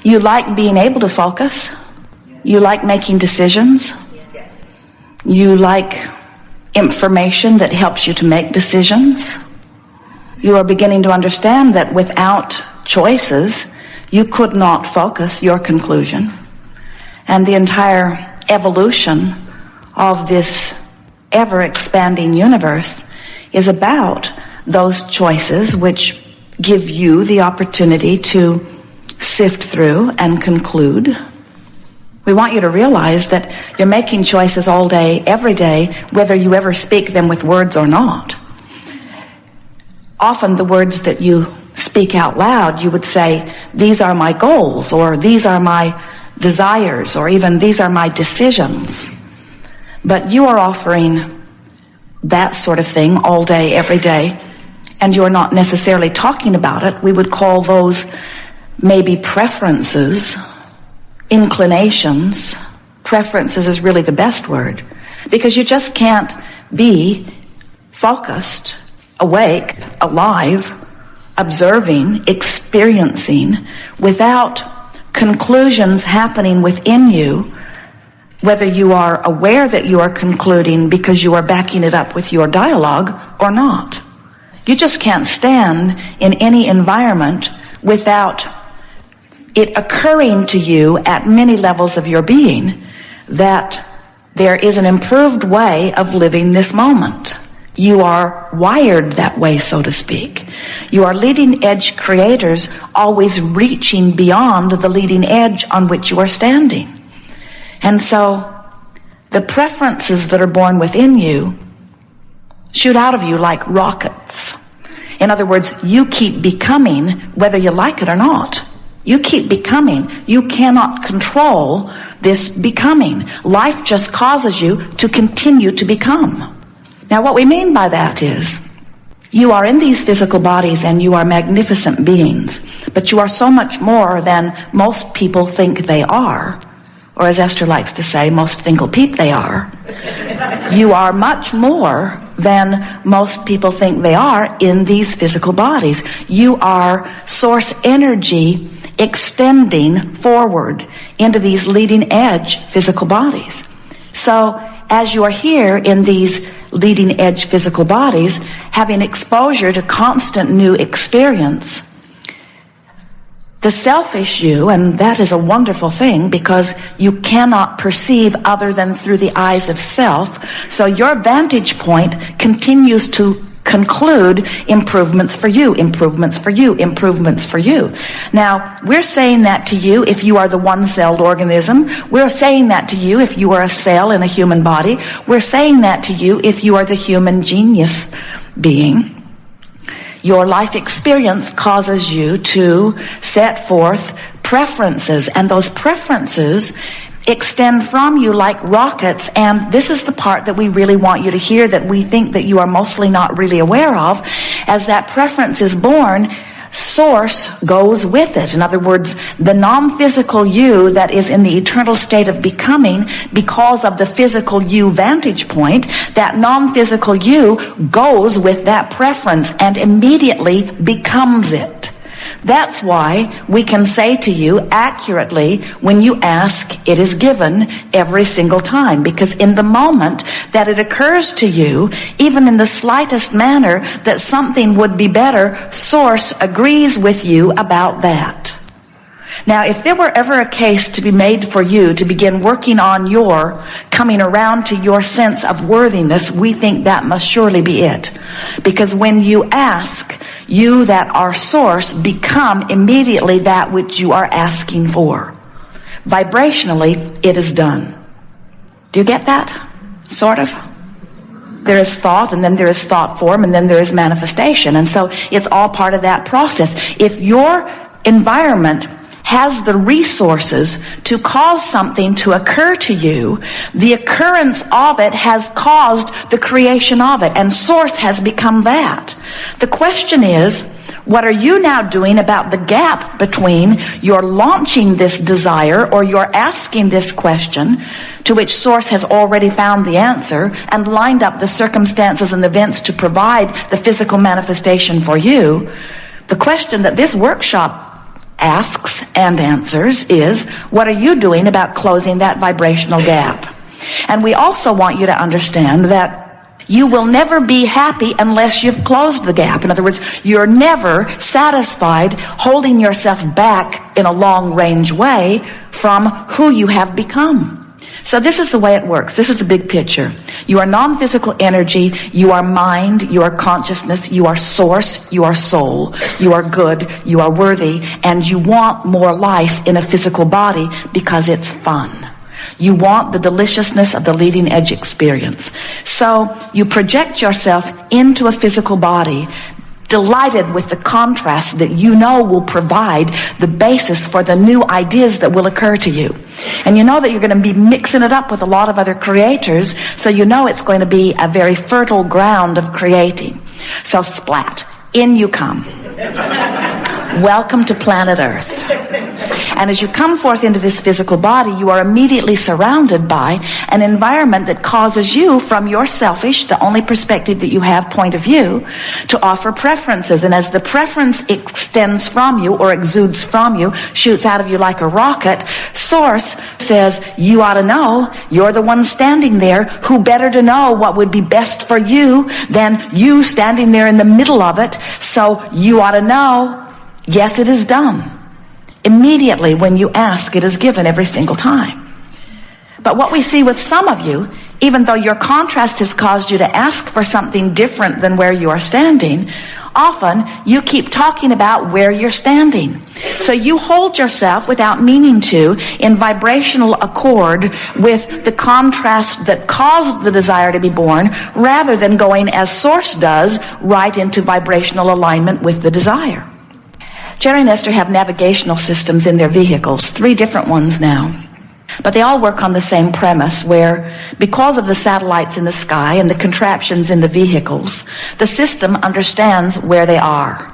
You like being able to focus. You like making decisions. You like information that helps you to make decisions. You are beginning to understand that without choices, you could not focus your conclusion. And the entire evolution of this ever-expanding universe is about those choices which give you the opportunity to sift through and conclude. We want you to realize that you're making choices all day, every day, whether you ever speak them with words or not. Often the words that you speak out loud, you would say, these are my goals, or these are my desires, or even these are my decisions. But you are offering that sort of thing all day, every day, and you're not necessarily talking about it. We would call those maybe preferences, inclinations. Preferences is really the best word, because you just can't be focused, awake, alive, observing, experiencing, without conclusions happening within you, whether you are aware that you are concluding because you are backing it up with your dialogue or not. You just can't stand in any environment without it occurring to you at many levels of your being that there is an improved way of living this moment. You are wired that way, so to speak. You are leading edge creators, always reaching beyond the leading edge on which you are standing. And so the preferences that are born within you shoot out of you like rockets. In other words, you keep becoming whether you like it or not. You keep becoming. You cannot control this becoming. Life just causes you to continue to become. Now, what we mean by that is, you are in these physical bodies and you are magnificent beings, but you are so much more than most people think they are. Or as Esther likes to say, most thinkle-peep they are. You are much more than most people think they are in these physical bodies. You are source energy extending forward into these leading edge physical bodies. So as you are here in these leading edge physical bodies, having exposure to constant new experience, the selfish you, and that is a wonderful thing because you cannot perceive other than through the eyes of self, so your vantage point continues to conclude improvements for you, improvements for you, improvements for you. Now, we're saying that to you if you are the one-celled organism. We're saying that to you if you are a cell in a human body. We're saying that to you if you are the human genius being. Your life experience causes you to set forth preferences, and those preferences extend from you like rockets. And this is the part that we really want you to hear, that we think that you are mostly not really aware of. As that preference is born, source goes with it. In other words, the non-physical you that is in the eternal state of becoming because of the physical you vantage point, that non-physical you goes with that preference and immediately becomes it. That's why we can say to you accurately, when you ask, it is given every single time. Because in the moment that it occurs to you, even in the slightest manner, that something would be better, Source agrees with you about that. Now, if there were ever a case to be made for you to begin working on your coming around to your sense of worthiness, we think that must surely be it. Because when you ask, you that are source become immediately that which you are asking for. Vibrationally, it is done. Do you get that? Sort of? There is thought, and then there is thought form, and then there is manifestation. And so it's all part of that process. If your environment has the resources to cause something to occur to you, the occurrence of it has caused the creation of it, and source has become that. The question is, what are you now doing about the gap between your launching this desire or your asking this question, to which source has already found the answer and lined up the circumstances and events to provide the physical manifestation for you? The question that this workshop asks and answers is, what are you doing about closing that vibrational gap? And we also want you to understand that you will never be happy unless you've closed the gap. In other words, you're never satisfied holding yourself back in a long-range way from who you have become. So this is the way it works. This is the big picture. You are non-physical energy. You are mind. You are consciousness. You are source. You are soul. You are good. You are worthy. And you want more life in a physical body because it's fun. You want the deliciousness of the leading edge experience. So you project yourself into a physical body, delighted with the contrast that you know will provide the basis for the new ideas that will occur to you. And you know that you're going to be mixing it up with a lot of other creators, so you know it's going to be a very fertile ground of creating. So splat, in you come. Welcome to planet Earth. And as you come forth into this physical body, you are immediately surrounded by an environment that causes you, from your selfish, the only perspective that you have, point of view, to offer preferences. And as the preference extends from you or exudes from you, shoots out of you like a rocket, Source says, you ought to know, you're the one standing there. Who better to know what would be best for you than you standing there in the middle of it? So you ought to know, yes, it is done. Immediately when you ask, it is given every single time. But what we see with some of you, even though your contrast has caused you to ask for something different than where you are standing, often you keep talking about where you're standing. So you hold yourself without meaning to in vibrational accord with the contrast that caused the desire to be born, rather than going as Source does, right into vibrational alignment with the desire. Jerry and Esther have navigational systems in their vehicles, 3 different ones now. But they all work on the same premise, where because of the satellites in the sky and the contraptions in the vehicles, the system understands where they are.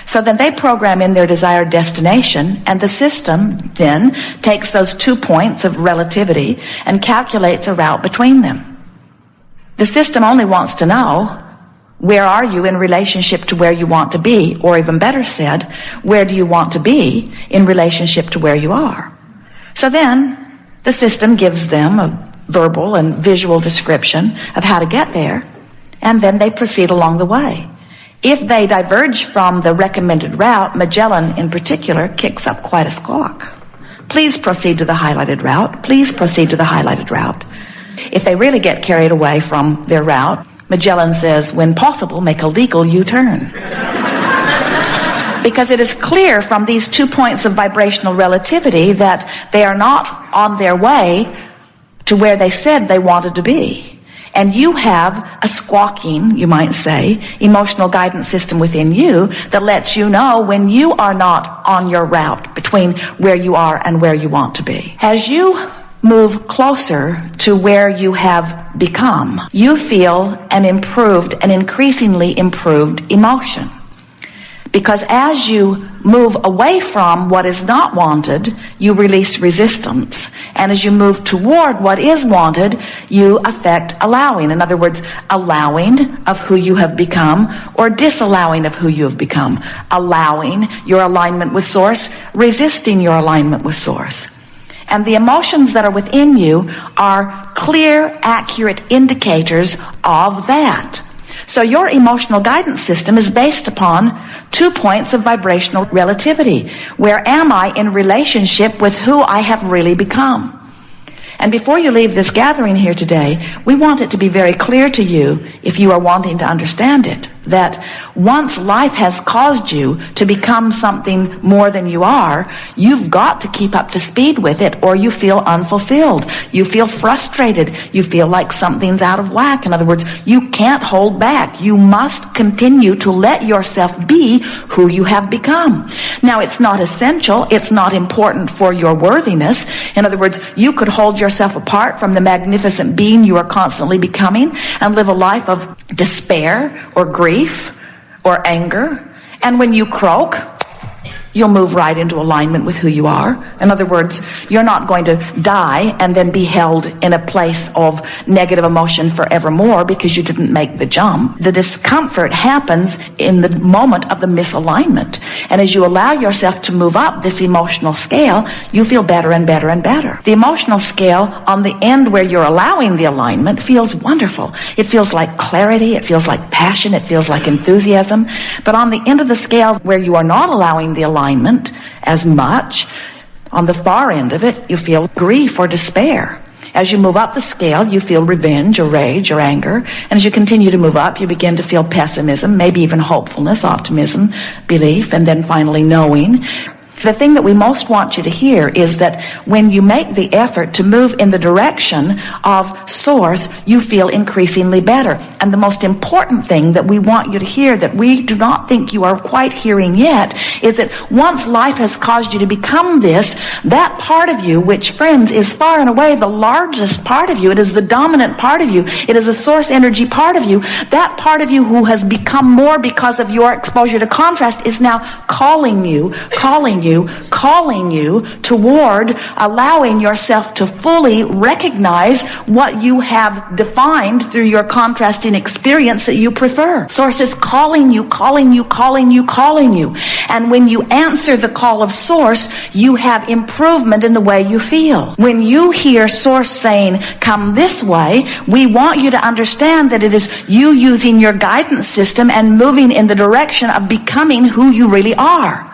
So then they program in their desired destination, and the system then takes those 2 points of relativity and calculates a route between them. The system only wants to know, where are you in relationship to where you want to be? Or even better said, where do you want to be in relationship to where you are? So then the system gives them a verbal and visual description of how to get there, and then they proceed along the way. If they diverge from the recommended route, Magellan in particular kicks up quite a squawk. Please proceed to the highlighted route. Please proceed to the highlighted route. If they really get carried away from their route, Magellan says, when possible, make a legal U-turn. Because it is clear from these 2 points of vibrational relativity that they are not on their way to where they said they wanted to be. And you have a squawking, you might say, emotional guidance system within you that lets you know when you are not on your route between where you are and where you want to be. As you move closer to where you have become, you feel an improved, an increasingly improved emotion. Because as you move away from what is not wanted, you release resistance. And as you move toward what is wanted, you affect allowing. In other words, allowing of who you have become or disallowing of who you have become. Allowing your alignment with Source, resisting your alignment with Source. And the emotions that are within you are clear, accurate indicators of that. So your emotional guidance system is based upon 2 points of vibrational relativity. Where am I in relationship with who I have really become? And before you leave this gathering here today, we want it to be very clear to you, if you are wanting to understand it, that once life has caused you to become something more than you are, you've got to keep up to speed with it, or you feel unfulfilled. You feel frustrated. You feel like something's out of whack. In other words, you can't hold back. You must continue to let yourself be who you have become. Now, it's not essential. It's not important for your worthiness. In other words, you could hold yourself apart from the magnificent being you are constantly becoming and live a life of despair or grief or anger. And when you croak, You'll move right into alignment with who you are. In other words, you're not going to die and then be held in a place of negative emotion forevermore because you didn't make the jump. The discomfort happens in the moment of the misalignment. And as you allow yourself to move up this emotional scale, you feel better and better and better. The emotional scale on the end where you're allowing the alignment feels wonderful. It feels like clarity. It feels like passion. It feels like enthusiasm. But on the end of the scale where you are not allowing the alignment as much, on the far end of it, you feel grief or despair. As you move up the scale, you feel revenge or rage or anger. And as you continue to move up, you begin to feel pessimism, maybe even hopefulness, optimism, belief, and then finally knowing. The thing that we most want you to hear is that when you make the effort to move in the direction of Source, you feel increasingly better. And the most important thing that we want you to hear that we do not think you are quite hearing yet is that once life has caused you to become this, that part of you, which, friends, is far and away the largest part of you, it is the dominant part of you, it is a Source energy part of you, that part of you who has become more because of your exposure to contrast is now calling you toward allowing yourself to fully recognize what you have defined through your contrasting experience that you prefer. Source is calling you. And when you answer the call of Source, you have improvement in the way you feel. When you hear Source saying, come this way, we want you to understand that it is you using your guidance system and moving in the direction of becoming who you really are.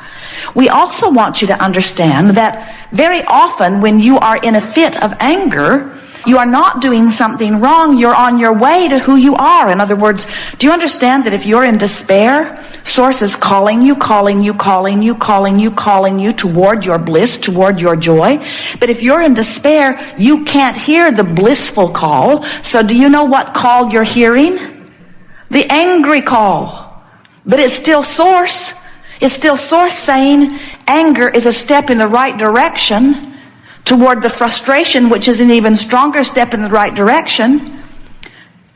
We also want you to understand that very often when you are in a fit of anger, you are not doing something wrong. You're on your way to who you are. In other words, do you understand that if you're in despair, Source is calling you toward your bliss, toward your joy. But if you're in despair, you can't hear the blissful call. So do you know what call you're hearing? The angry call. But it's still Source. It's still Source saying anger is a step in the right direction toward the frustration, which is an even stronger step in the right direction,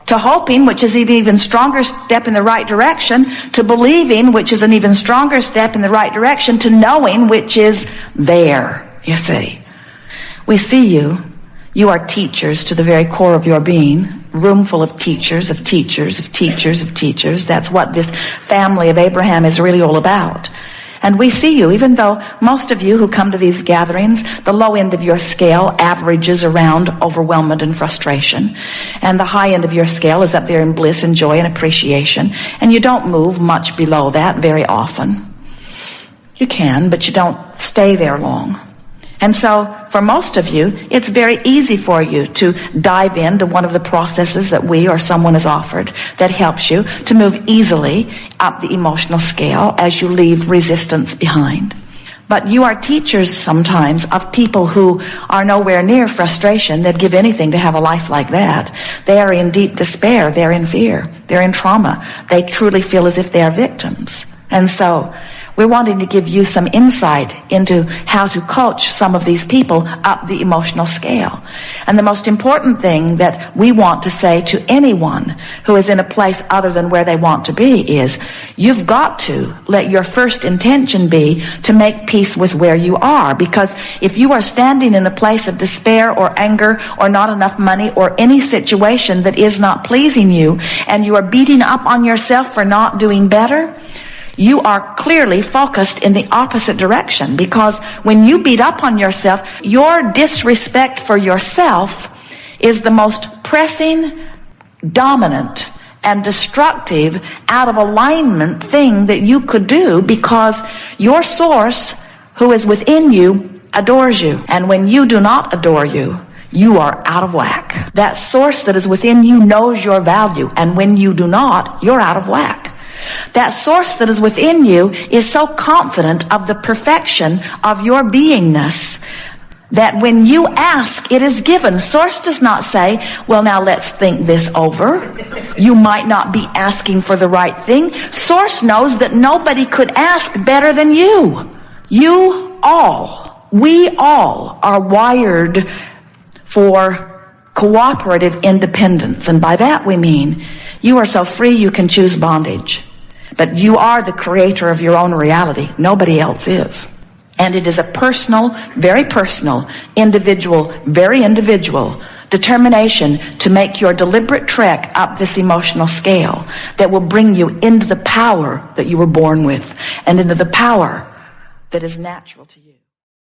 to hoping, which is an even stronger step in the right direction, to believing, which is an even stronger step in the right direction, to knowing, which is there, you see. We see you. You are teachers to the very core of your being. Room full of teachers. That's what this family of Abraham is really all about. And we see you, even though most of you who come to these gatherings, the low end of your scale averages around overwhelmment and frustration. And the high end of your scale is up there in bliss and joy and appreciation. And you don't move much below that very often. You can, but you don't stay there long. And so, for most of you, it's very easy for you to dive into one of the processes that we or someone has offered that helps you to move easily up the emotional scale as you leave resistance behind. But you are teachers sometimes of people who are nowhere near frustration. They'd give anything to have a life like that. They are in deep despair. They're in fear. They're in trauma. They truly feel as if they are victims. And so, we're wanting to give you some insight into how to coach some of these people up the emotional scale. And the most important thing that we want to say to anyone who is in a place other than where they want to be is, you've got to let your first intention be to make peace with where you are. Because if you are standing in a place of despair or anger or not enough money or any situation that is not pleasing you, and you are beating up on yourself for not doing better, you are clearly focused in the opposite direction, because when you beat up on yourself, your disrespect for yourself is the most pressing, dominant, and destructive, out of alignment thing that you could do, because your Source, who is within you, adores you. And when you do not adore you, you are out of whack. That Source that is within you knows your value, and when you do not, you're out of whack. That Source that is within you is so confident of the perfection of your beingness that when you ask, it is given. Source does not say, well, now let's think this over. You might not be asking for the right thing. Source knows that nobody could ask better than you. We all are wired for cooperative independence. And by that we mean you are so free you can choose bondage. But you are the creator of your own reality. Nobody else is. And it is a personal, very individual determination to make your deliberate trek up this emotional scale that will bring you into the power that you were born with and into the power that is natural to you.